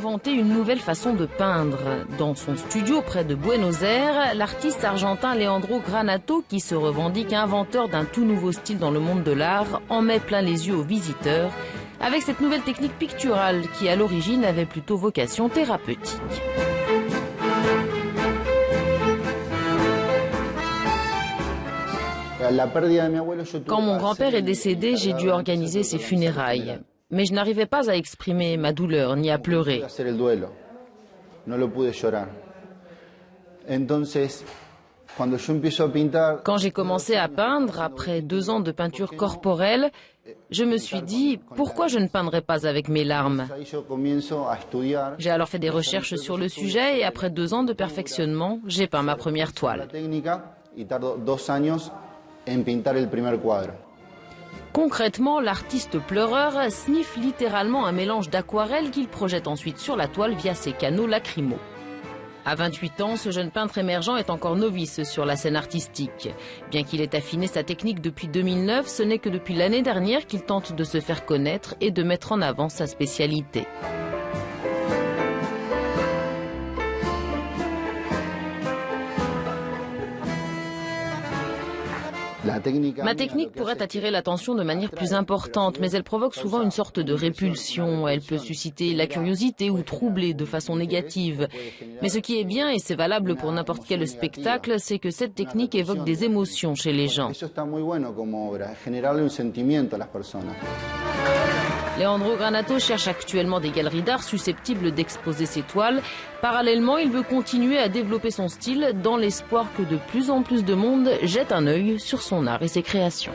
inventé une nouvelle façon de peindre. Dans son studio près de Buenos Aires, l'artiste argentin Leandro Granato, qui se revendique inventeur d'un tout nouveau style dans le monde de l'art, en met plein les yeux aux visiteurs avec cette nouvelle technique picturale qui à l'origine avait plutôt vocation thérapeutique. Quand mon grand-père est décédé, j'ai dû organiser ses funérailles. Mais je n'arrivais pas à exprimer ma douleur ni à pleurer. Quand j'ai commencé à peindre, après 2 ans de peinture corporelle, je me suis dit, pourquoi je ne peindrais pas avec mes larmes? J'ai alors fait des recherches sur le sujet et après 2 ans de perfectionnement, j'ai peint ma première toile. Concrètement, l'artiste pleureur sniffe littéralement un mélange d'aquarelle qu'il projette ensuite sur la toile via ses canaux lacrymaux. À 28 ans, ce jeune peintre émergent est encore novice sur la scène artistique. Bien qu'il ait affiné sa technique depuis 2009, ce n'est que depuis l'année dernière qu'il tente de se faire connaître et de mettre en avant sa spécialité. Ma technique pourrait attirer l'attention de manière plus importante, mais elle provoque souvent une sorte de répulsion. Elle peut susciter la curiosité ou troubler de façon négative. Mais ce qui est bien, et c'est valable pour n'importe quel spectacle, c'est que cette technique évoque des émotions chez les gens. Leandro Granato cherche actuellement des galeries d'art susceptibles d'exposer ses toiles. Parallèlement, il veut continuer à développer son style dans l'espoir que de plus en plus de monde jette un œil sur son art et ses créations.